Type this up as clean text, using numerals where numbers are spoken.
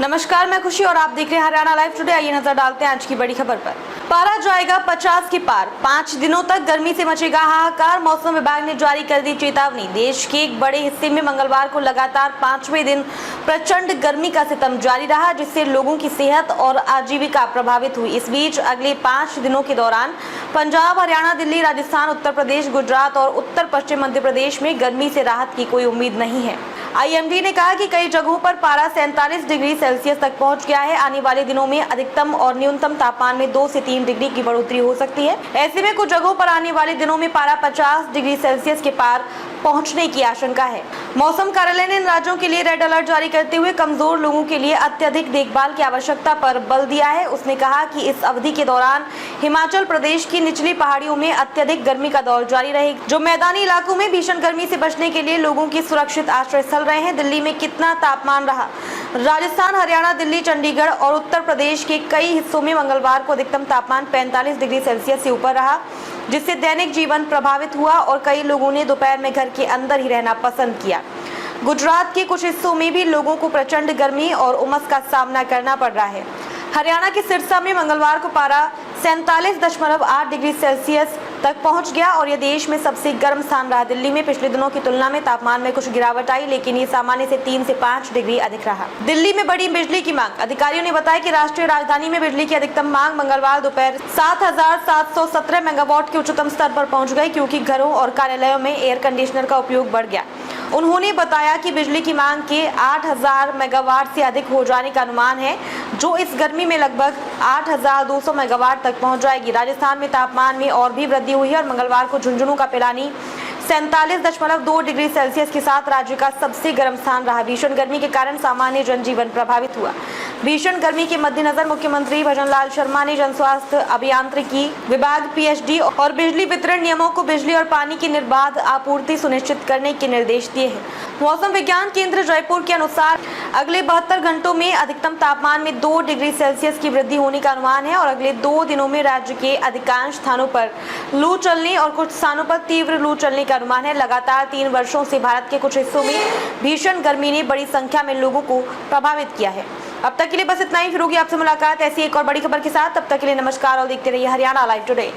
नमस्कार, मैं खुशी और आप देख रहे हैं हरियाणा लाइव टुडे। आइए नजर डालते हैं आज की बड़ी खबर पर। पारा जाएगा 50 के पार, 5 दिनों तक गर्मी से मचेगा हाहाकार। मौसम विभाग ने जारी कर दी चेतावनी। देश के एक बड़े हिस्से में मंगलवार को लगातार 5वें दिन प्रचंड गर्मी का सितम जारी रहा, जिससे लोगों की सेहत और आजीविका प्रभावित हुई। इस बीच अगले 5 दिनों के दौरान पंजाब, हरियाणा, दिल्ली, राजस्थान, उत्तर प्रदेश, गुजरात और उत्तर पश्चिम मध्य प्रदेश में गर्मी से राहत की कोई उम्मीद नहीं है। आईएमडी ने कहा कि कई जगहों पर पारा 47 डिग्री सेल्सियस तक पहुंच गया है। आने वाले दिनों में अधिकतम और न्यूनतम तापमान में 2 से 3 डिग्री की बढ़ोतरी हो सकती है। ऐसे में कुछ जगहों पर आने वाले दिनों में पारा 50 डिग्री सेल्सियस के पार पहुंचने की आशंका है। मौसम कार्यालय ने इन राज्यों के लिए रेड अलर्ट जारी करते हुए कमजोर लोगों के लिए अत्यधिक देखभाल की आवश्यकता पर बल दिया है। उसने कहा कि इस अवधि के दौरान हिमाचल प्रदेश की निचली पहाड़ियों में अत्यधिक गर्मी का दौर जारी रहेगा। जो मैदानी इलाकों में भीषण गर्मी से बचने के लिए लोगों की सुरक्षित आश्रय स्थल रहे हैं। दिल्ली में कितना तापमान रहा? राजस्थान, हरियाणा, दिल्ली, चंडीगढ़ और उत्तर प्रदेश के कई हिस्सों में मंगलवार को अधिकतम तापमान 45 डिग्री सेल्सियस से ऊपर रहा, जिससे दैनिक जीवन प्रभावित हुआ और कई लोगों ने दोपहर में घर के अंदर ही रहना पसंद किया। गुजरात के कुछ हिस्सों में भी लोगों को प्रचंड गर्मी और उमस का सामना करना पड़ रहा है। हरियाणा के सिरसा में मंगलवार को पारा 47.8 डिग्री सेल्सियस तक पहुंच गया और यह देश में सबसे गर्म स्थान रहा। दिल्ली में पिछले दिनों की तुलना में तापमान में कुछ गिरावट आई, लेकिन ये सामान्य से 3 से 5 डिग्री अधिक रहा। दिल्ली में बढ़ी बिजली की मांग। अधिकारियों ने बताया कि राष्ट्रीय राजधानी में बिजली की अधिकतम मांग मंगलवार दोपहर 7,717 मेगावाट के उच्चतम स्तर पर पहुंच गई, क्योंकि घरों और कार्यालयों में एयर कंडीशनर का उपयोग बढ़ गया। उन्होंने बताया कि बिजली की मांग के 8,000 मेगावाट से अधिक हो जाने का अनुमान है, जो इस गर्मी में लगभग 8,200 मेगावाट तक पहुंच जाएगी। राजस्थान में तापमान में और भी वृद्धि हुई है और मंगलवार को झुंझुनू का पिलानी 47.2 डिग्री सेल्सियस के साथ राज्य का सबसे गर्म स्थान रहा। भीषण गर्मी के कारण सामान्य जनजीवन प्रभावित हुआ। भीषण गर्मी के मद्देनजर मुख्यमंत्री भजनलाल शर्मा ने जन स्वास्थ्य अभियांत्रिकी विभाग, पीएचडी और बिजली वितरण नियमों को बिजली और पानी की निर्बाध आपूर्ति सुनिश्चित करने के निर्देश दिए हैं। मौसम विज्ञान केंद्र जयपुर के अनुसार अगले 72 घंटों में अधिकतम तापमान में 2 डिग्री सेल्सियस की वृद्धि होने का अनुमान है और अगले 2 दिनों में राज्य के अधिकांश स्थानों पर लू चलने और कुछ स्थानों पर तीव्र लू चलने का अनुमान है। लगातार 3 वर्षों से भारत के कुछ हिस्सों में भीषण गर्मी ने बड़ी संख्या में लोगों को प्रभावित किया है। अब तक के लिए बस इतना ही। फिर होगी आपसे मुलाकात ऐसी एक और बड़ी खबर के साथ। तब तक के लिए नमस्कार और देखते रहिए हरियाणा लाइव टुडे।